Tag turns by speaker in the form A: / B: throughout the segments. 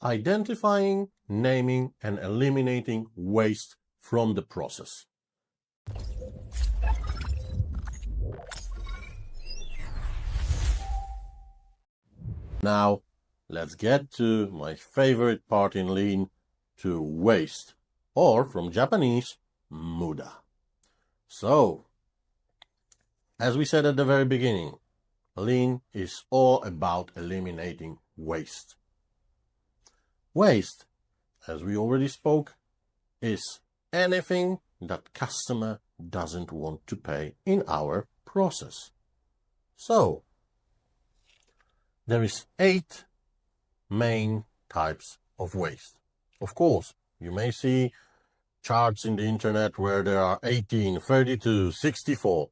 A: identifying, naming, and eliminating waste from the process. Now, let's get to my favorite part in Lean, to waste, or from Japanese, Muda. So, as we said at the very beginning, Lean is all about eliminating waste. Waste, as we already spoke, is anything that customer doesn't want to pay in our process. So, there is 8 main types of waste. Of course, you may see charts in the internet where there are 18, 32, 64.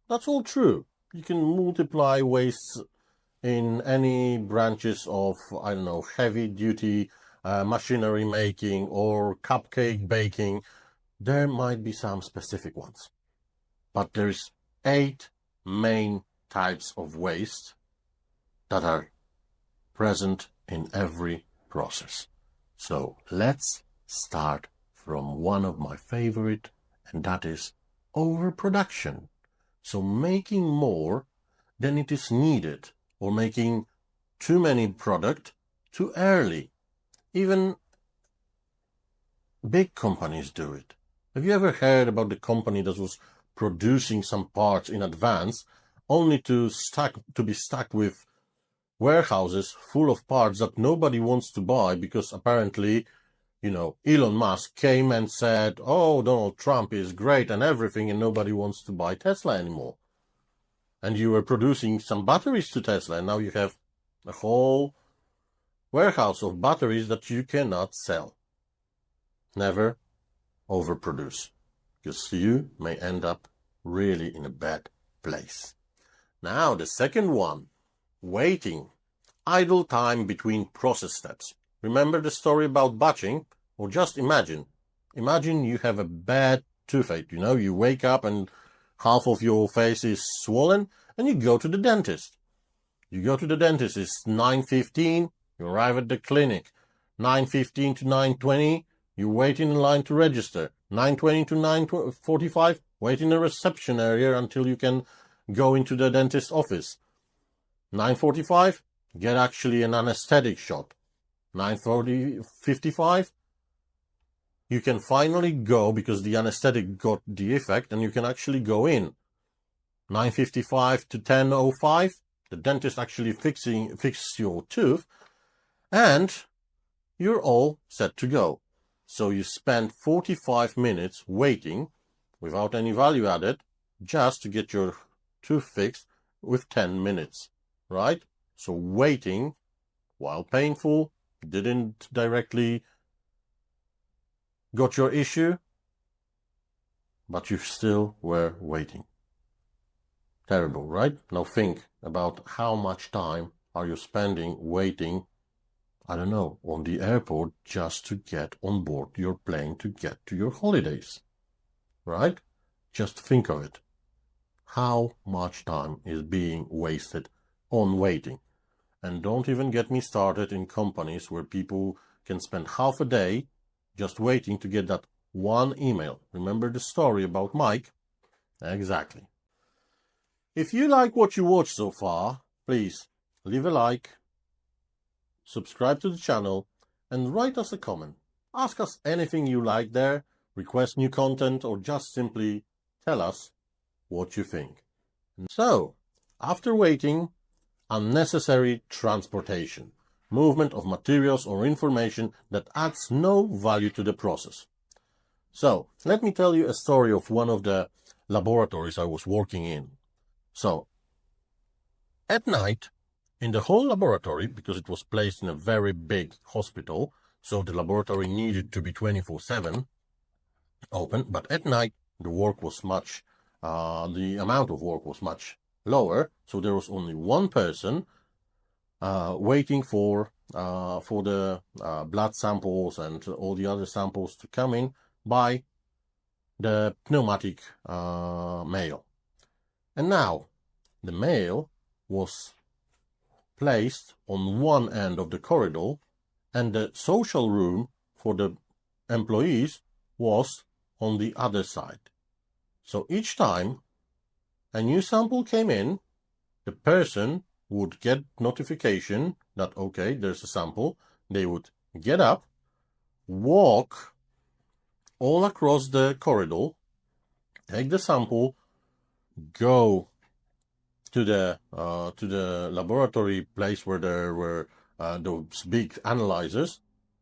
A: That's all true. You can multiply waste in any branches of, I don't know, heavy duty machinery making or cupcake baking. There might be some specific ones. But there's 8 main types of waste that are present in every process. So let's start from one of my favorite, and that is overproduction. So making more than it is needed, or making too many product too early. Even big companies do it. Have you ever heard about the company that was producing some parts in advance only to be stuck with warehouses full of parts that nobody wants to buy because apparently, Elon Musk came and said, oh, Donald Trump is great and everything, and nobody wants to buy Tesla anymore. And you were producing some batteries to Tesla, and now you have a whole warehouse of batteries that you cannot sell. Never overproduce, because you may end up really in a bad place. Now, the second one, waiting, idle time between process steps. Remember the story about batching? Or just imagine you have a bad toothache, you wake up and half of your face is swollen and you go to the dentist. It's 9:15, you arrive at the clinic. 9:15 to 9:20, you wait in line to register. 9:20 to 9:45, wait in the reception area until you can go into the dentist's office. 9:45, get actually an anesthetic shot. 9:55, you can finally go because the anesthetic got the effect and you can actually go in. 9:55 to 10:05, the dentist actually fixes your tooth and you're all set to go. So you spend 45 minutes waiting without any value added just to get your tooth fixed with 10 minutes, right? So waiting, while painful, didn't directly got your issue, but you still were waiting. Terrible, right? Now think about how much time are you spending waiting, I don't know, on the airport just to get on board your plane to get to your holidays, right? Just think of it. How much time is being wasted on waiting? And don't even get me started in companies where people can spend half a day just waiting to get that one email. Remember the story about Mike? Exactly. If you like what you watched so far, please leave a like, subscribe to the channel, and write us a comment. Ask us anything you like there, request new content, or just simply tell us what you think. So, after waiting, unnecessary transportation, movement of materials or information that adds no value to the process. So, let me tell you a story of one of the laboratories I was working in. So, at night, in the whole laboratory, because it was placed in a very big hospital, so the laboratory needed to be 24/7 open, but at night the work was the amount of work was much lower, so there was only one person waiting for the blood samples and all the other samples to come in by the pneumatic mail. And now the mail was placed on one end of the corridor and the social room for the employees was on the other side. So each time a new sample came in, the person would get notification that, okay, there's a sample. They would get up, walk all across the corridor, take the sample, go to the laboratory place where there were those big analyzers,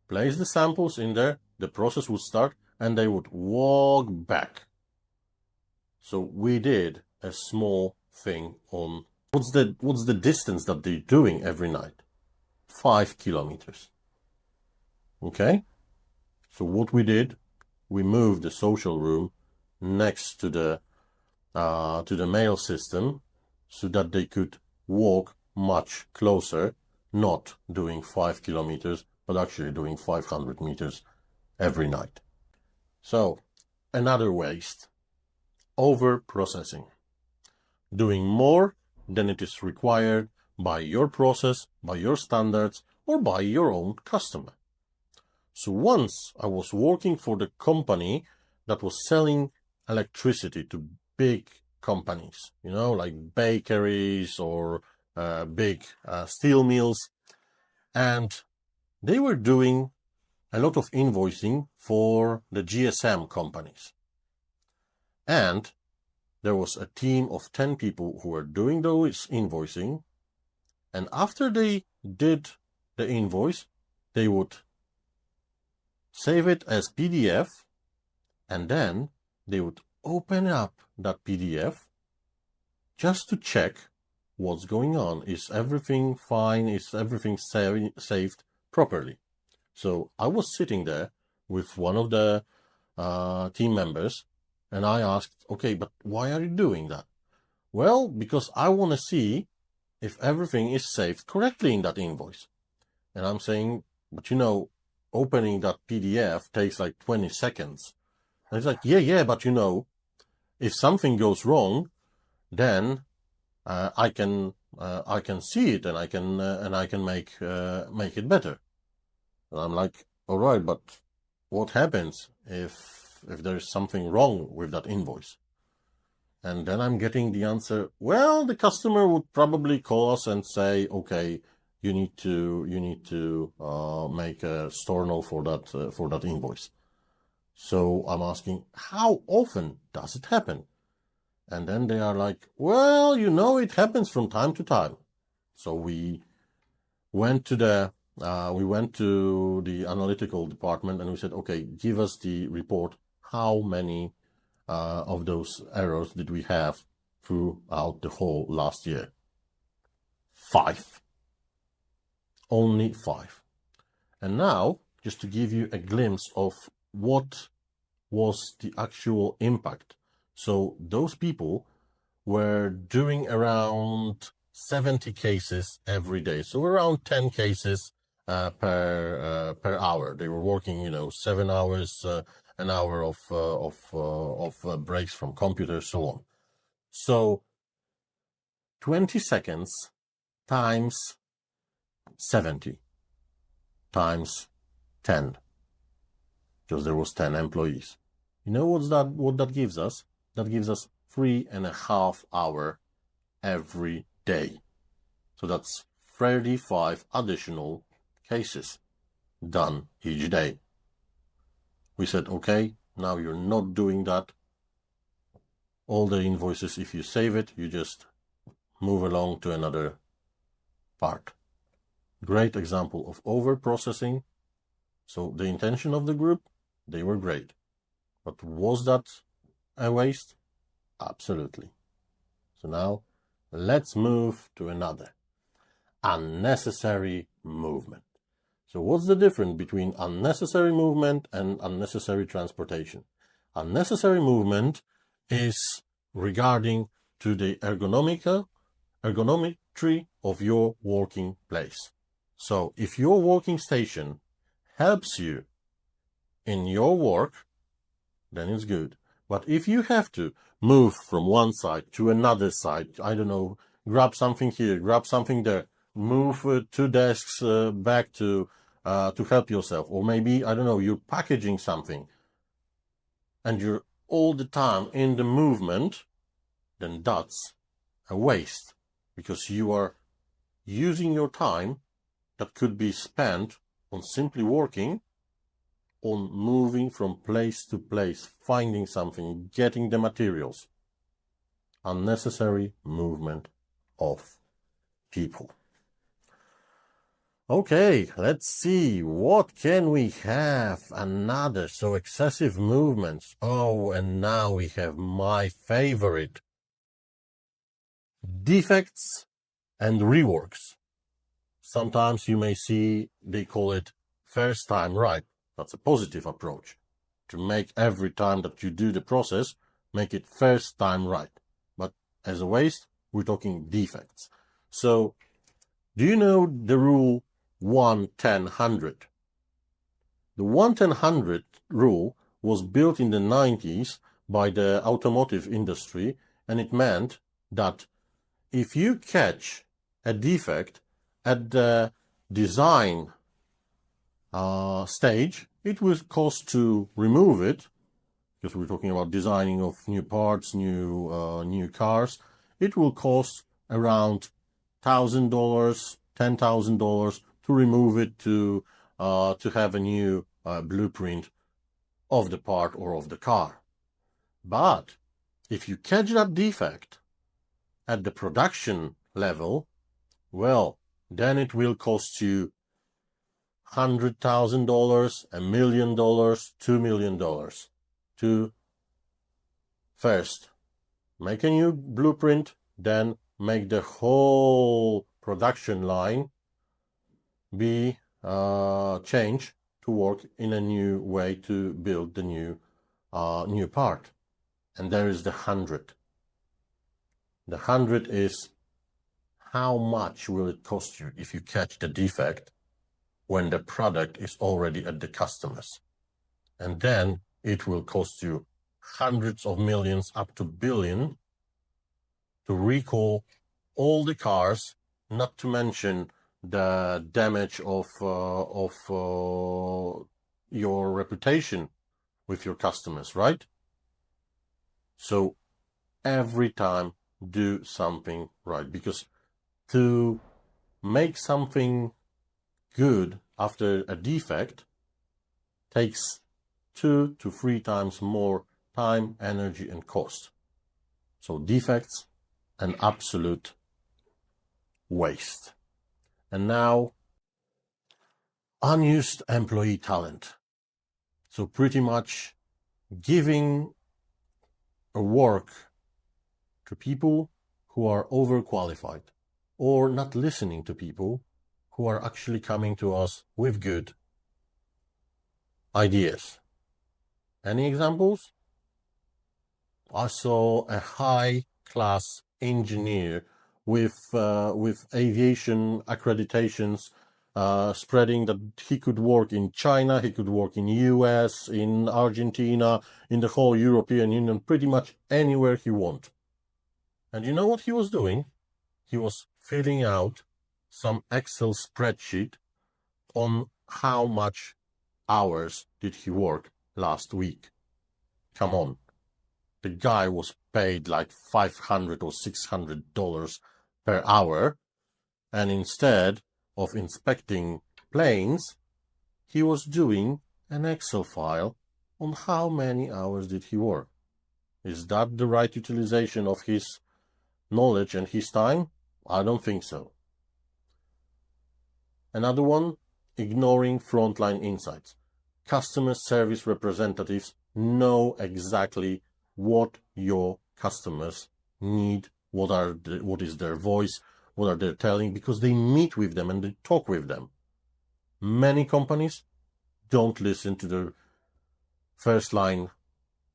A: place the samples in there, the process would start, and they would walk back. So we did a small thing on what's the distance that they're doing every night? 5 kilometers. Okay? So what we did, we moved the social room next to the mail system so that they could walk much closer, not doing 5 kilometers, but actually doing 500 meters every night. So another waste, over-processing. Doing more than it is required by your process, by your standards, or by your own customer. So once I was working for the company that was selling electricity to big companies, like bakeries or big steel mills, and they were doing a lot of invoicing for the GSM companies. And there was a team of 10 people who were doing those invoicing, and after they did the invoice, they would save it as PDF, and then they would open up that PDF just to check what's going on. Is everything fine? Is everything saved properly? So I was sitting there with one of the team members, and I asked, okay, but why are you doing that? Well, because I want to see if everything is saved correctly in that invoice. And I'm saying, but opening that PDF takes like 20 seconds. And it's like, yeah, but if something goes wrong, then I can see it and I can make it better. And I'm like, all right, but what happens if there is something wrong with that invoice? And then I'm getting the answer, well, the customer would probably call us and say, okay, you need to make a store note for that invoice. So I'm asking, how often does it happen? And then they are like, well, it happens from time to time. So we went to the analytical department and we said, okay, give us the report. How many of those errors did we have throughout the whole last year? 5. Only 5. And now, just to give you a glimpse of what was the actual impact. So those people were doing around 70 cases every day. So around 10 cases per hour. They were working, 7 hours, an hour of breaks from computers, so on. So 20 seconds times 70 times 10, because there was 10 employees. You know what that gives us? That gives us 3.5 hours every day. So that's 35 additional cases done each day. We said, okay, now you're not doing that. All the invoices, if you save it, you just move along to another part. Great example of over-processing. So the intention of the group, they were great. But was that a waste? Absolutely. So now let's move to another. Unnecessary movement. So what's the difference between unnecessary movement and unnecessary transportation? Unnecessary movement is regarding to the ergonometry of your working place. So if your working station helps you in your work, then it's good. But if you have to move from one side to another side, I don't know, grab something here, grab something there, move 2 desks back to to help yourself. Or maybe, I don't know, you're packaging something and you're all the time in the movement, then that's a waste, because you are using your time that could be spent on simply working, on moving from place to place, finding something, getting the materials. Unnecessary movement of people. Okay, let's see, what can we have? Another, so excessive movements. Oh, and now we have my favorite. Defects and reworks. Sometimes you may see, they call it first time right. That's a positive approach. To make every time that you do the process, make it first time right. But as a waste, we're talking defects. So, do you know the rule 1-10-100? The 1-10-100 rule was built in the 90s by the automotive industry, and it meant that if you catch a defect at the design stage, it will cost to remove it, because we're talking about designing of new parts, new cars. It will cost around $1,000, $10,000 to remove it, to have a new blueprint of the part or of the car. But if you catch that defect at the production level, well, then it will cost you $100,000, $1 million, $2 million to first make a new blueprint, then make the whole production line be changed to work in a new way to build the new part. And there is the 100. The 100 is how much will it cost you if you catch the defect when the product is already at the customers. And then it will cost you hundreds of millions up to billion to recall all the cars, not to mention the damage of your reputation with your customers, right? So every time do something right, because to make something good after a defect takes 2 to 3 times more time, energy, and cost. So defects, an absolute waste. And now, unused employee talent. So pretty much giving a work to people who are overqualified, or not listening to people who are actually coming to us with good ideas. Any examples? I saw a high-class engineer with aviation accreditations, spreading that he could work in China, he could work in US, in Argentina, in the whole European Union, pretty much anywhere he wants. And you know what he was doing? He was filling out some Excel spreadsheet on how much hours did he work last week. Come on. The guy was paid like $500 or $600 per hour, and instead of inspecting planes, he was doing an Excel file on how many hours did he work. Is that the right utilization of his knowledge and his time? I don't think so. Another one, ignoring frontline insights. Customer service representatives know exactly what your customers need, what is their voice, what are they telling, because they meet with them and they talk with them. Many companies don't listen to the first line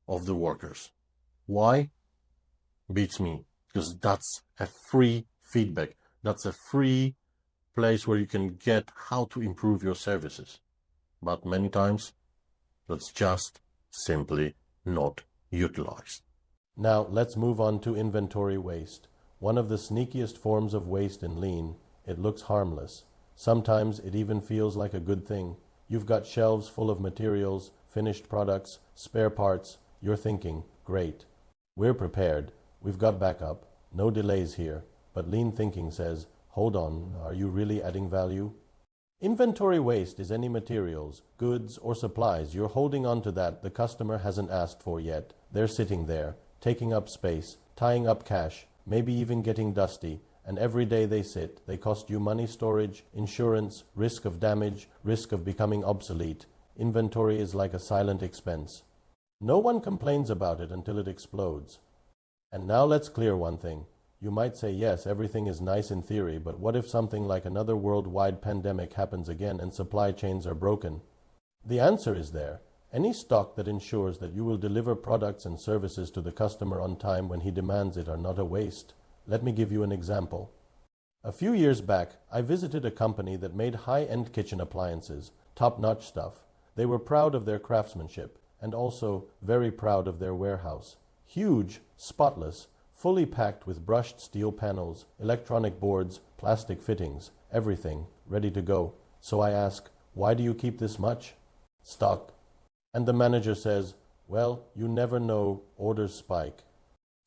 A: of the workers. Why? Beats me. Because that's a free feedback. That's a free place where you can get how to improve your services. But many times, that's just simply not utilized. Now, let's move on to inventory waste. One of the sneakiest forms of waste in lean. It looks harmless, Sometimes it even feels like a good thing. You've got shelves full of materials, finished products, spare parts. You're thinking, great. We're prepared. We've got backup. No delays here. But lean thinking says, hold on, are you really adding value? Inventory waste is any materials, goods, or supplies you're holding on to that the customer hasn't asked for yet. They're sitting there, taking up space, tying up cash, maybe even getting dusty, and every day they sit, they cost you money, storage, insurance, risk of damage, risk of becoming obsolete. Inventory is like a silent expense. No one complains about it until it explodes. And now let's clear one thing. You might say, yes, everything is nice in theory, but what if something like another worldwide pandemic happens again and supply chains are broken? The answer is there. Any stock that ensures that you will deliver products and services to the customer on time when he demands it are not a waste. Let me give you an example. A few years back, I visited a company that made high-end kitchen appliances, top-notch stuff. They were proud of their craftsmanship and also very proud of their warehouse. Huge, spotless, fully packed with brushed steel panels, electronic boards, plastic fittings, everything ready to go. So I ask, why do you keep this much? Stock. And the manager says, well, you never know, orders spike.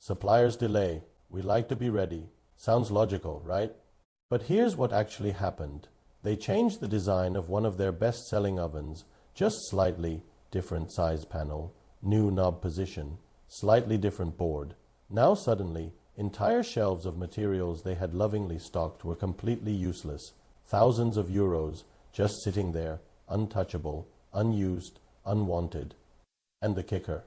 A: Suppliers delay. We like to be ready. Sounds logical, right? But here's what actually happened. They changed the design of one of their best-selling ovens, just slightly, different size panel, new knob position, slightly different board. Now suddenly, entire shelves of materials they had lovingly stocked were completely useless. Thousands of euros just sitting there, untouchable, unused, unwanted. And the kicker.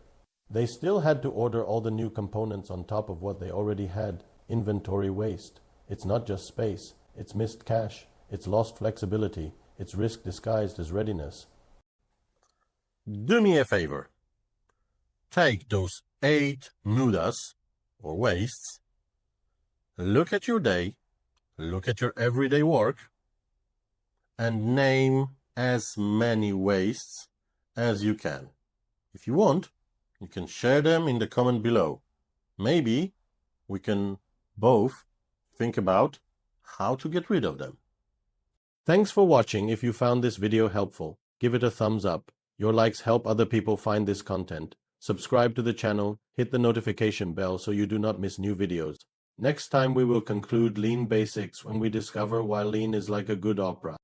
A: They still had to order all the new components on top of what they already had. Inventory waste. It's not just space. It's missed cash. It's lost flexibility. It's risk disguised as readiness. Do me a favor. Take those 8 mudas, or wastes, look at your day, look at your everyday work, and name as many wastes as you can. If you want, you can share them in the comment below. Maybe we can both think about how to get rid of them. Thanks for watching. If you found this video helpful, give it a thumbs up. Your likes help other people find this content. Subscribe to the channel, hit the notification bell so you do not miss new videos. Next time we will conclude lean basics when we discover why lean is like a good opera.